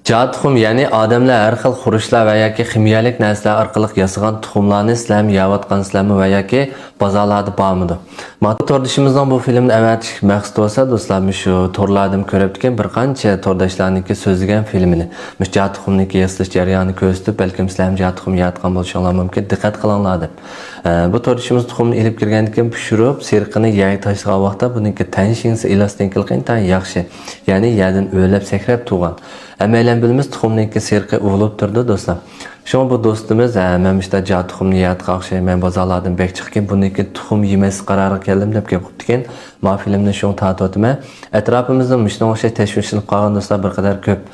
Jad tuxum, ya'ni odamlar har xil xurishlar va yoki kimyolik narsalar orqali yasagan tuxumlarni sizlarmi yeyotgansizlarmi va yoki bozorlarda bormidi? Mana to'rdishimizning bu filmni avatish maqsadi bo'lsa, do'stlar, shu to'rlardan ko'rib turgan bir qancha to'rdashlarniki so'zlagan filmini, jad tuxumniki yasash jarayonini ko'rsatib, balkim sizlarmi jad tuxum yeyotgan bo'lishinglar mumkin, diqqat qilinglar deb. Bu to'rdishimiz tuxumni ilib kirgandan keyin pishirib, sirqini yey tashlagan vaqtda buniki tanishingiz elastinkiligini tan yaxshi. Ya'ni yerdan o'ylab sakrab turgan. Əmələn bilimiz tuxumniki sirqi uğulub durdu dostlar. Şu bu dostumuz məmişdə jad tuxumni yeyətqaq şey mən bazarlardan bək çıxkən buniki tuxum yeməsi qararı gəldim deb qopdikin. Ma filmni şunu tatotma. Ətrafımızda müştəri şey təşvişlənib qalğan dostlar bir qədər köp.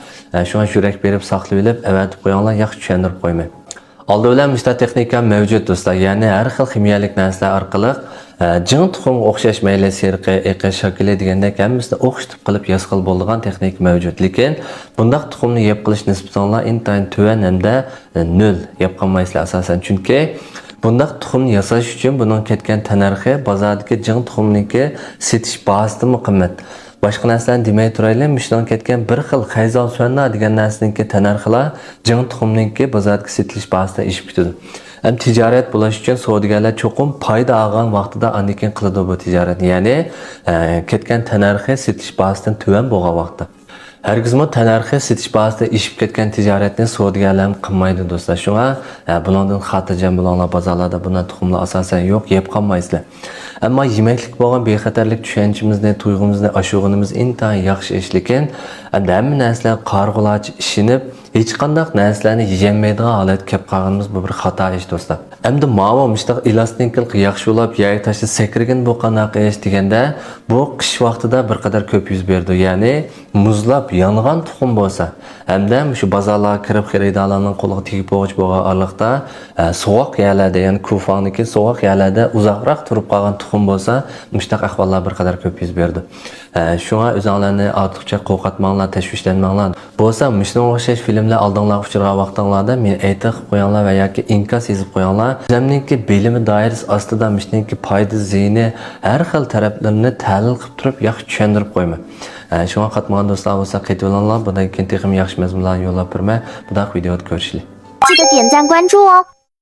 Şuna yürək berib saxlayıb əvətib qoyanlar yaxşı düşəndirib qoymay. Aldı bilan müştəri texnika mövcud dostlar. Yəni hər xil kimyalik nəslər arqılıq Jing tuxumga o'xshash mayli sirqi, iqi shakli degandek hammasida o'xshatib qilib yasqil bo'lgan texnik mavjud. Lekin bundaq tuxumni yeb qilish nisbatan intayin tuvan hamda 0 yeb qolmaysizlar asosan. Chunki bundaq tuxumni yasash uchun buning ketgan tanarxi bozordagi jing tuxumniki setish bahasida qimmat. Boshqa narsalarni demay turaylik, mishdan ketgan bir xil qayzal suvanna degan narsaniki tanarxilar jing tuxumniki bozordagi setilish bahasida ishib ketadi. Hem ticaret bulaş için savdogarlar çoxum payda algan vaqtida andikin qiladi bu ticaret. Yani ketgan tanarxi setish bahasidan tuvan bo'lgan vaqtda. Hergizmi tanarxi setish bahasida ishib ketgan ticaretni savdogarlar qilmaydi do'stlar. Shunga bundan xotirjam bo'linglar, bozorlarda bunday tuxumlar asosan yo'q, yeb qolmaysizlar. Ammo yemeklik bo'lgan bexatarlik tushunchimizni, tuyg'umuzni oshug'inimiz intayin yaxshi ish, lekin hamma narsalar qarg'ulachi ishinib hech qanday narsalarni yeyolmaydigan holat kelib qolganimiz bu bir xato ish do'stlar. Endi ma'lum mustaq elastinlik yaxshi bo'lib, yay tashi sekirgan bu qanaqa ish deganda bu qish vaqtida bir qadar ko'p yuz berdi. Ya'ni muzlab yongan tuxum bo'lsa, hamda shu bozorlarga kirib xaridorlarning qo'liga tegib bo'lg'ich bo'lgan orliqda sovuq yerlarda, ya'ni Kufaniki sovuq yerlarda uzoqroq turib qolgan tuxum bo'lsa, mustaq ahvollar bir qadar ko'p yuz berdi. Shunga o'zinglarni ortiqcha qo'rqatmanglar, tashvishlanmanglar. Bo'lsa, shunga o'xshash filmlar oldinglarga uchragan vaqtinglarda men aytib qo'yinglar va yoki inkos yozib qo'yinglar. Bizamniki bilimi doirasi ostida mishniki foyda ziyni har xil taraflarini tahlil qilib turib yaxshi tushuntirib qo'yman. Shunga qatmagan do'stlar bo'lsa qaytib olinglar. Bundan keyin texnik yaxshi mazmunlarni yo'llab bermay, bunday videoni ko'rishlik. 记得点赞关注哦。